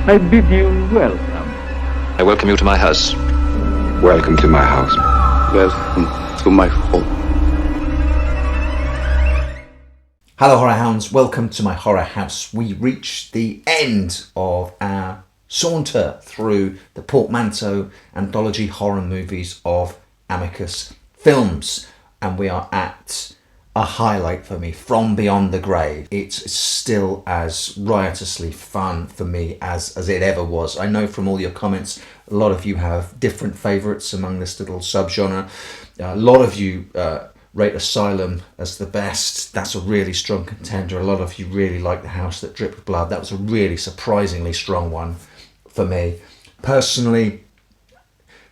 I bid you welcome. I welcome you to my house. Welcome to my house. Welcome to my home. Hello Horror Hounds, welcome to my horror house. We reached the end of our saunter through the portmanteau anthology horror movies of Amicus films, and we are at a highlight for me, From Beyond the Grave. It's still as riotously fun for me as it ever was. I know from all your comments, a lot of you have different favourites among this little subgenre. A lot of you rate Asylum as the best. That's a really strong contender. A lot of you really like The House That Dripped Blood. That was a really surprisingly strong one for me. Personally,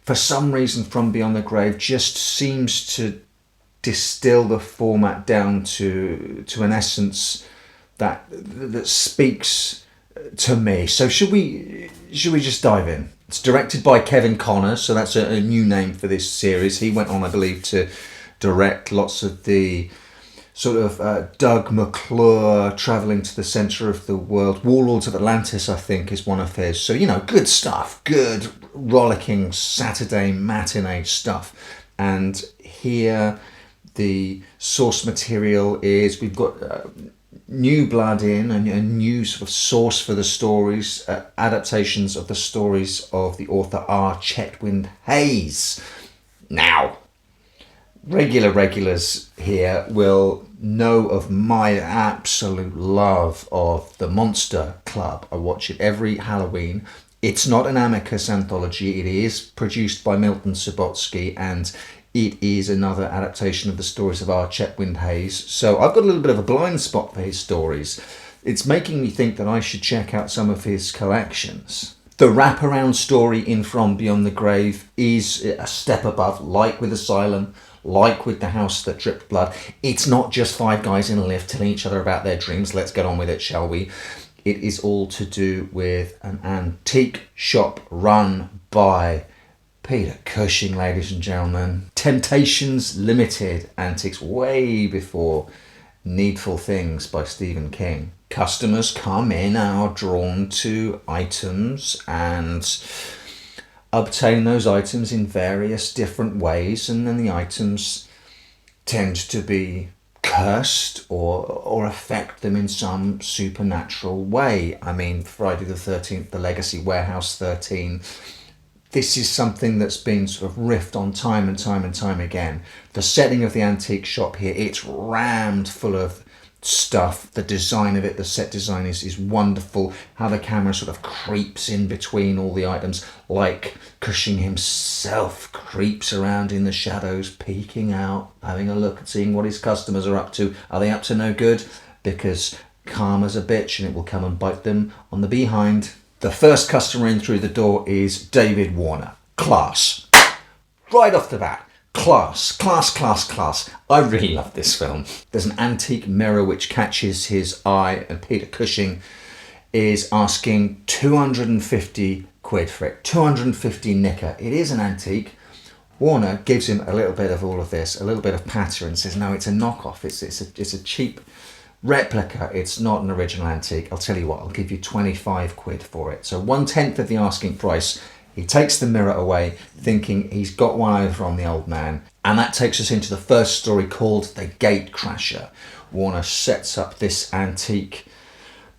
for some reason, From Beyond the Grave just seems to distill the format down to an essence that speaks to me. So should we just dive in? It's directed by Kevin Connor, so that's a new name for this series. He went on, I believe, to direct lots of the sort of Doug McClure, Travelling to the Centre of the World. Warlords of Atlantis, I think, is one of his. So, good stuff, good rollicking Saturday matinee stuff. And here the source material is, we've got new blood in, and a new sort of source for the stories, adaptations of the stories of the author Ronald Chetwynd-Hayes. Now, regulars here will know of my absolute love of The Monster Club. I watch it every Halloween. It's not an Amicus anthology. It is produced by Milton Subotsky, and it is another adaptation of the stories of Ronald Chetwynd-Hayes. So I've got a little bit of a blind spot for his stories. It's making me think that I should check out some of his collections. The wraparound story in From Beyond the Grave is a step above, like with Asylum, like with The House That Dripped Blood. It's not just five guys in a lift telling each other about their dreams. Let's get on with it, shall we? It is all to do with an antique shop run by Peter Cushing, ladies and gentlemen. Temptations Limited Antiques, way before Needful Things by Stephen King. Customers come in and are drawn to items and obtain those items in various different ways, and then the items tend to be cursed or affect them in some supernatural way. I mean, Friday the 13th, The Legacy, Warehouse 13. This is something that's been sort of riffed on time and time again. The setting of the antique shop here, it's rammed full of stuff. The design of it, the set design is wonderful. How the camera sort of creeps in between all the items, like Cushing himself creeps around in the shadows, peeking out, having a look and seeing what his customers are up to. Are they up to no good? Because karma's a bitch and it will come and bite them on the behind. The first customer in through the door is David Warner. Class. Right off the bat. Class. I really love this film. There's an antique mirror which catches his eye, and Peter Cushing is asking 250 quid for it. 250 knicker. It is an antique. Warner gives him a little bit of all of this, a little bit of patter, and says, no, it's a knockoff. It's a cheap replica. It's not an original antique. I'll tell you what, I'll give you 25 quid for it. So 1/10 of the asking price. He takes the mirror away, thinking he's got one over on the old man. And that takes us into the first story, called The Gatecrasher. Warner sets up this antique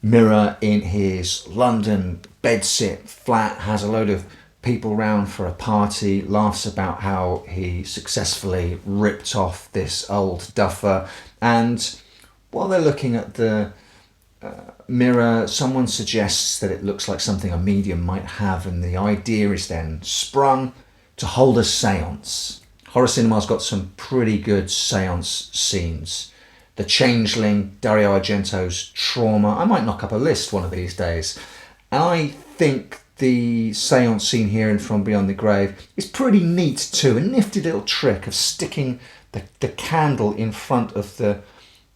mirror in his London bedsit flat, has a load of people round for a party, laughs about how he successfully ripped off this old duffer. And while they're looking at the mirror, someone suggests that it looks like something a medium might have, and the idea is then sprung to hold a seance. Horror cinema's got some pretty good seance scenes. The Changeling, Dario Argento's Trauma. I might knock up a list one of these days. And I think the seance scene here in From Beyond the Grave is pretty neat too. A nifty little trick of sticking the candle in front of the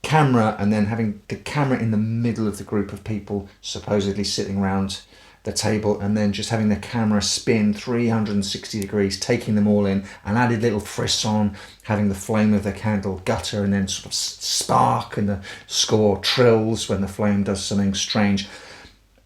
camera and then having the camera in the middle of the group of people supposedly sitting around the table, and then just having the camera spin 360 degrees, taking them all in, and added little frisson, having the flame of the candle gutter and then sort of spark, and the score trills when the flame does something strange.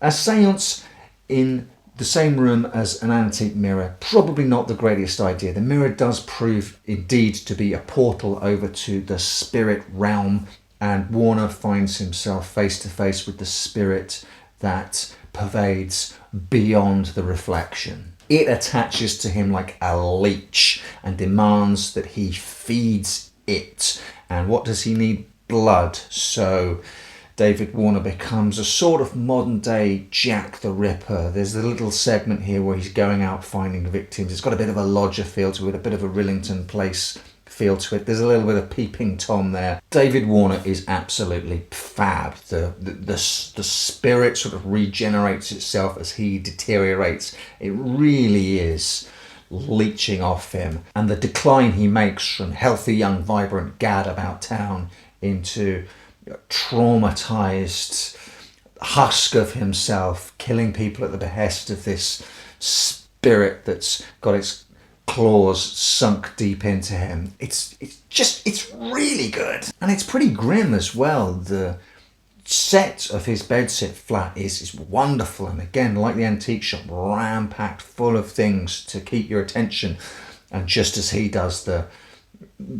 A seance in the same room as an antique mirror. Probably not the greatest idea. The mirror does prove indeed to be a portal over to the spirit realm, and Warner finds himself face to face with the spirit that pervades beyond the reflection. It attaches to him like a leech and demands that he feeds it. And what does he need? Blood. So David Warner becomes a sort of modern day Jack the Ripper. There's a little segment here where he's going out finding victims. It's got a bit of a lodger feel to it, a bit of a Rillington Place feel to it. There's a little bit of Peeping Tom there. David Warner is absolutely fab. The spirit sort of regenerates itself as he deteriorates. It really is leeching off him. And the decline he makes from healthy, young, vibrant gad about town into traumatized husk of himself, killing people at the behest of this spirit that's got its claws sunk deep into him. It's really good, and it's pretty grim as well. The set of his bedsit flat is wonderful, and again, like the antique shop, ram-packed full of things to keep your attention. And just as he does, the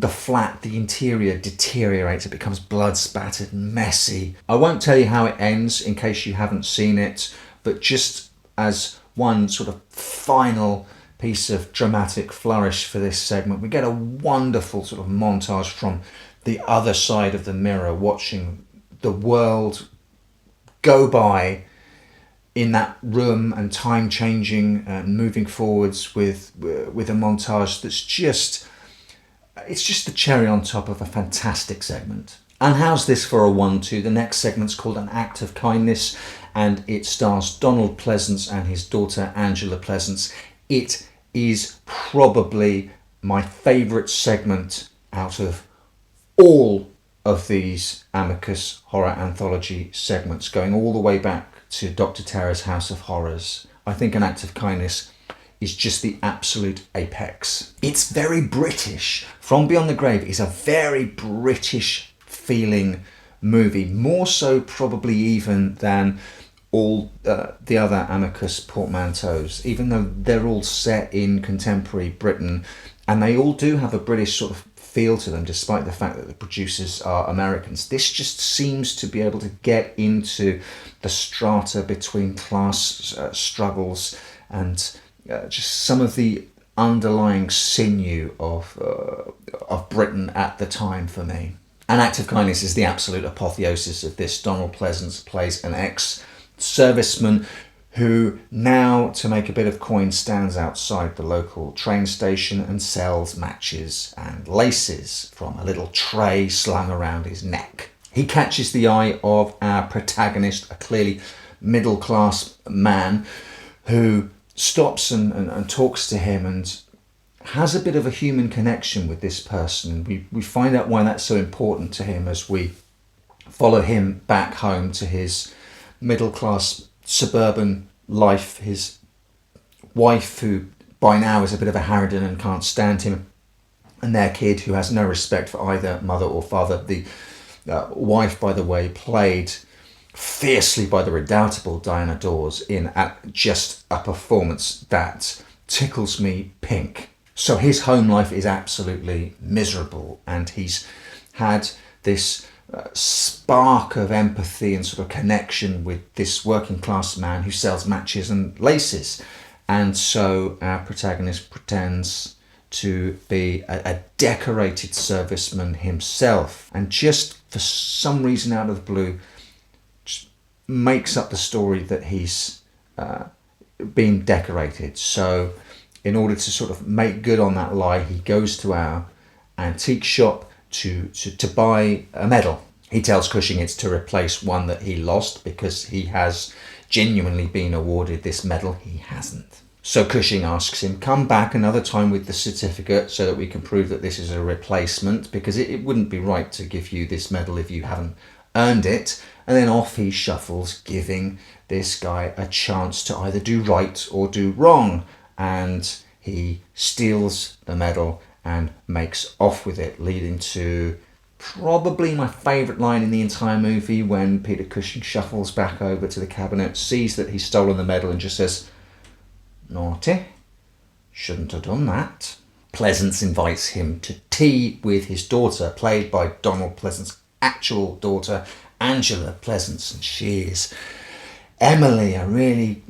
flat, the interior deteriorates. It becomes blood spattered and messy. I won't tell you how it ends in case you haven't seen it, but just as one sort of final piece of dramatic flourish for this segment, we get a wonderful sort of montage from the other side of the mirror, watching the world go by in that room and time changing and moving forwards with a montage that's just the cherry on top of a fantastic segment. And how's this for a 1-2? The next segment's called An Act of Kindness, and it stars Donald Pleasance and his daughter Angela Pleasance. It is probably my favourite segment out of all of these Amicus horror anthology segments, going all the way back to Dr. Terror's House of Horrors. I think An Act of Kindness is just the absolute apex. It's very British. From Beyond the Grave is a very British feeling movie, more so probably even than all the other Amicus portmanteaus, even though they're all set in contemporary Britain, and they all do have a British sort of feel to them, despite the fact that the producers are Americans. This just seems to be able to get into the strata between class struggles and just some of the underlying sinew of Britain at the time for me. An Act of Kindness is the absolute apotheosis of this. Donald Pleasance plays an ex-serviceman who now, to make a bit of coin, stands outside the local train station and sells matches and laces from a little tray slung around his neck. He catches the eye of our protagonist, a clearly middle-class man, who stops and talks to him and has a bit of a human connection with this person. We find out why that's so important to him as we follow him back home to his middle-class suburban life. His wife, who by now is a bit of a harridan and can't stand him, and their kid, who has no respect for either mother or father. The wife, by the way, played fiercely by the redoubtable Diana Dawes in just a performance that tickles me pink. So his home life is absolutely miserable, and he's had this spark of empathy and sort of connection with this working class man who sells matches and laces. And so our protagonist pretends to be a decorated serviceman himself, and just for some reason out of the blue makes up the story that he's been decorated. So in order to sort of make good on that lie, he goes to our antique shop to buy a medal. He tells Cushing it's to replace one that he lost because he has genuinely been awarded this medal. He hasn't. So Cushing asks him, come back another time with the certificate so that we can prove that this is a replacement, because it wouldn't be right to give you this medal if you haven't earned it. And then off he shuffles, giving this guy a chance to either do right or do wrong. And he steals the medal and makes off with it, leading to Probably my favourite line in the entire movie, when Peter Cushing shuffles back over to the cabinet, sees that he's stolen the medal and just says, "Naughty, shouldn't have done that." Pleasance invites him to tea with his daughter, played by Donald Pleasance's actual daughter, Angela Pleasance, and she is Emily, a really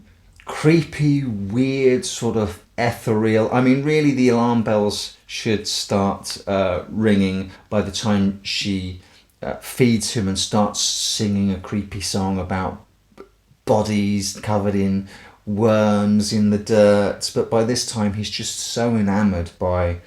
creepy, weird, sort of ethereal. I mean, really, the alarm bells should start ringing by the time she feeds him and starts singing a creepy song about bodies covered in worms in the dirt. But by this time, he's just so enamoured by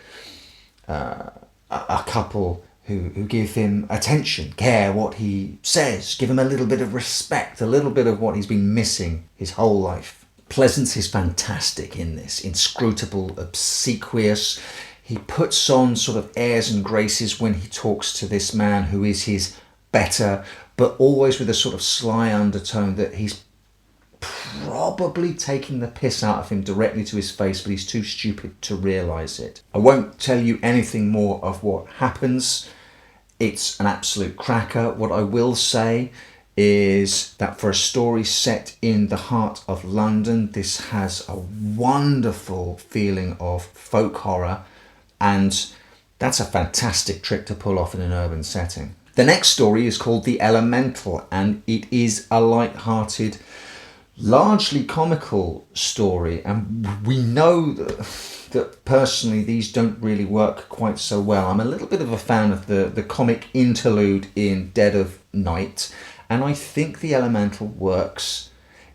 a couple who give him attention, care what he says, give him a little bit of respect, a little bit of what he's been missing his whole life. Pleasance is fantastic in this, inscrutable, obsequious. He puts on sort of airs and graces when he talks to this man who is his better, but always with a sort of sly undertone that he's probably taking the piss out of him directly to his face, but he's too stupid to realise it. I won't tell you anything more of what happens. It's an absolute cracker. What I will say is that for a story set in the heart of London, this has a wonderful feeling of folk horror, and that's a fantastic trick to pull off in an urban setting. The next story is called The Elemental, and it is a light-hearted, largely comical story, and we know that personally these don't really work quite so well. I'm a little bit of a fan of the comic interlude in Dead of Night, and I think The Elemental works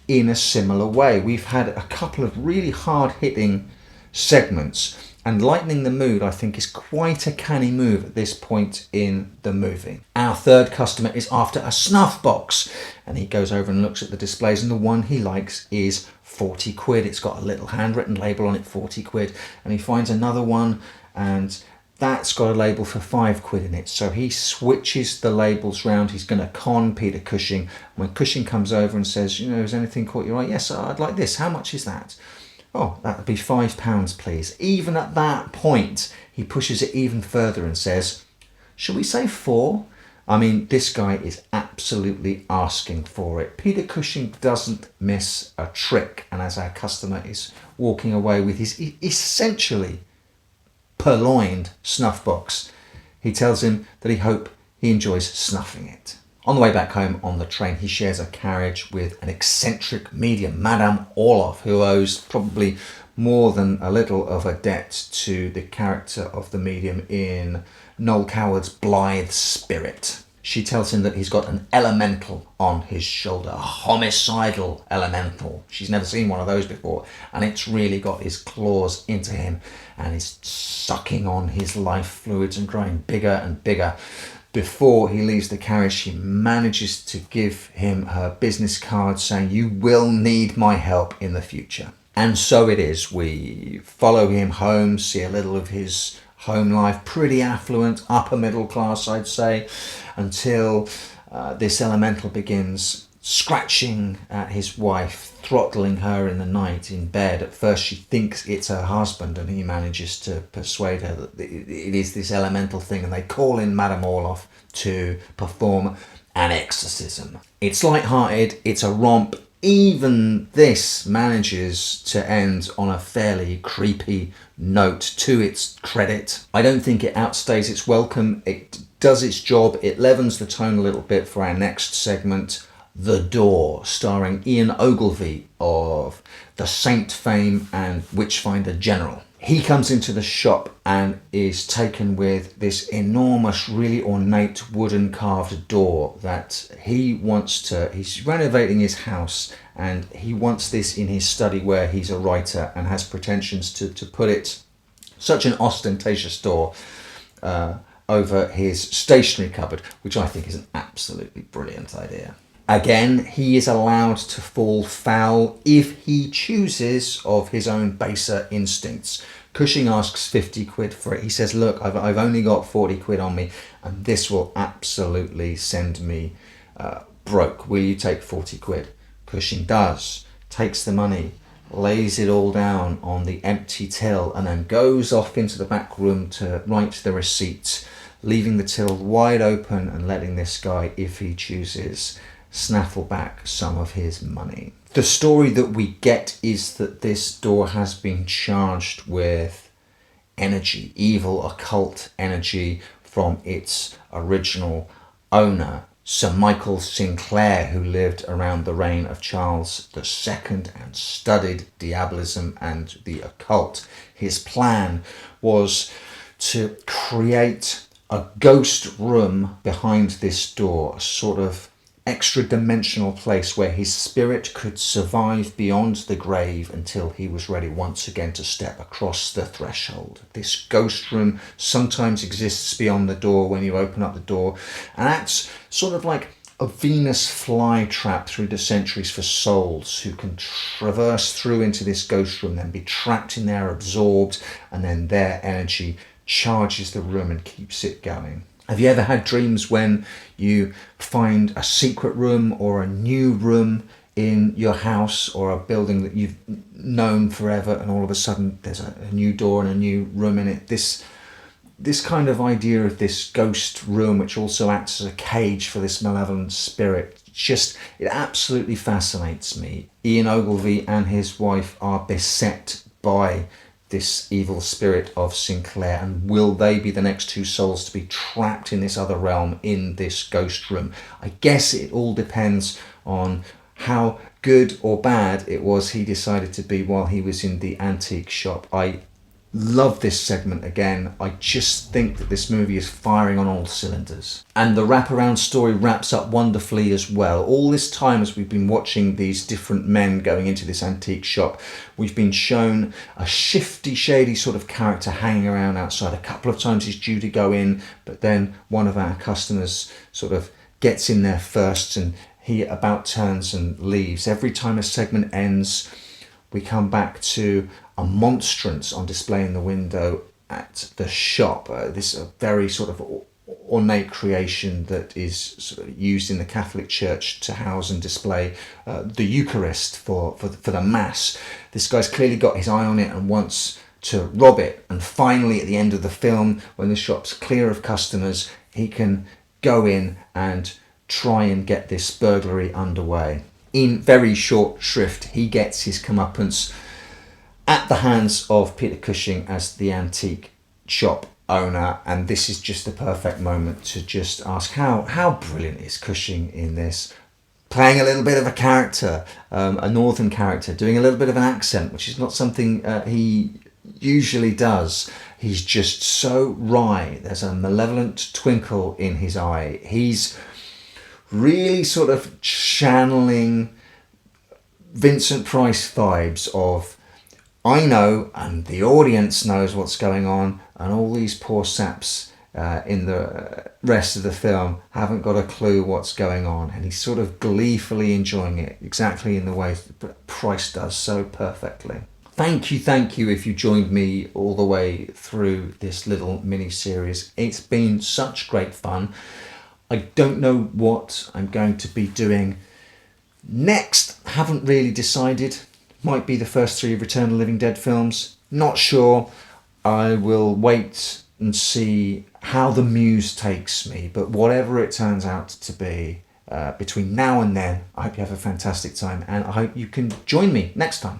in a similar way. We've had a couple of really hard-hitting segments, and lightening the mood, I think, is quite a canny move at this point in the movie. Our third customer is after a snuff box, and he goes over and looks at the displays, and the one he likes is 40 quid. It's got a little handwritten label on it, 40 quid, and he finds another one, and that's got a label for 5 quid in it. So he switches the labels round. He's going to con Peter Cushing. When Cushing comes over and says, has anything caught your eye? Yes, I'd like this. How much is that? Oh, that would be £5, please. Even at that point, he pushes it even further and says, shall we say 4? I mean, this guy is absolutely asking for it. Peter Cushing doesn't miss a trick. And as our customer is walking away with his essentially purloined snuff box, he tells him that he enjoys snuffing it. On the way back home on the train, he shares a carriage with an eccentric medium, Madame Orloff, who owes probably more than a little of a debt to the character of the medium in Noel Coward's Blithe Spirit. She tells him that he's got an elemental on his shoulder, a homicidal elemental. She's never seen one of those before, and it's really got his claws into him and is sucking on his life fluids and growing bigger and bigger. Before he leaves the carriage, she manages to give him her business card saying, "You will need my help in the future." And so it is. We follow him home, see a little of his home life, pretty affluent, upper middle class, I'd say, until this elemental begins scratching at his wife, throttling her in the night in bed. At first she thinks it's her husband, and he manages to persuade her that it is this elemental thing, and they call in Madame Orloff to perform an exorcism. It's light-hearted, it's a romp. Even this manages to end on a fairly creepy note, to its credit. I don't think it outstays its welcome. It does its job. It levens the tone a little bit for our next segment, The Door, starring Ian Ogilvy of The Saint fame and Witchfinder General. He comes into the shop and is taken with this enormous, really ornate wooden carved door that he's renovating his house, and he wants this in his study where he's a writer and has pretensions to put it, such an ostentatious door, over his stationery cupboard, which I think is an absolutely brilliant idea. Again, he is allowed to fall foul, if he chooses, of his own baser instincts. Cushing asks 50 quid for it. He says, look, I've only got 40 quid on me, and this will absolutely send me broke. Will you take 40 quid? Cushing does, takes the money, lays it all down on the empty till, and then goes off into the back room to write the receipt leaving the till wide open and letting this guy, if he chooses, snaffle back some of his money. The story that we get is that this door has been charged with energy, evil, occult energy from its original owner, Sir Michael Sinclair, who lived around the reign of Charles II and studied diabolism and the occult. His plan was to create a ghost room behind this door, a sort of extra-dimensional place where his spirit could survive beyond the grave until he was ready once again to step across the threshold. This ghost room sometimes exists beyond the door when you open up the door, and acts sort of like a Venus flytrap through the centuries for souls who can traverse through into this ghost room, then be trapped in there, absorbed, and then their energy charges the room and keeps it going. Have you ever had dreams when you find a secret room or a new room in your house or a building that you've known forever, and all of a sudden there's a new door and a new room in it? This kind of idea of this ghost room, which also acts as a cage for this malevolent spirit, it absolutely fascinates me. Ian Ogilvy and his wife are beset by this evil spirit of Sinclair, and will they be the next two souls to be trapped in this other realm in this ghost room? I guess it all depends on how good or bad it was he decided to be while he was in the antique shop. I love this segment again. I just think that this movie is firing on all cylinders. And the wraparound story wraps up wonderfully as well. All this time as we've been watching these different men going into this antique shop, we've been shown a shifty, shady sort of character hanging around outside. A couple of times he's due to go in, but then one of our customers sort of gets in there first and he about turns and leaves. Every time a segment ends, we come back to a monstrance on display in the window at the shop. This is a very sort of ornate creation that is sort of used in the Catholic Church to house and display the Eucharist for the Mass. This guy's clearly got his eye on it and wants to rob it. And finally, at the end of the film, when the shop's clear of customers, he can go in and try and get this burglary underway. In very short shrift, he gets his comeuppance at the hands of Peter Cushing as the antique shop owner, and this is just the perfect moment to just ask how brilliant is Cushing in this, playing a little bit of a character, a northern character, doing a little bit of an accent, which is not something he usually does. He's just so wry. There's a malevolent twinkle in his eye. He's really sort of channeling Vincent Price vibes of, I know and the audience knows what's going on, and all these poor saps in the rest of the film haven't got a clue what's going on, and he's sort of gleefully enjoying it exactly in the way that Price does so perfectly. Thank you if you joined me all the way through this little mini-series. It's been such great fun. I don't know what I'm going to be doing next. Haven't really decided. Might be the first 3 Return of the Living Dead films. Not sure. I will wait and see how the muse takes me. But whatever it turns out to be, between now and then, I hope you have a fantastic time. And I hope you can join me next time.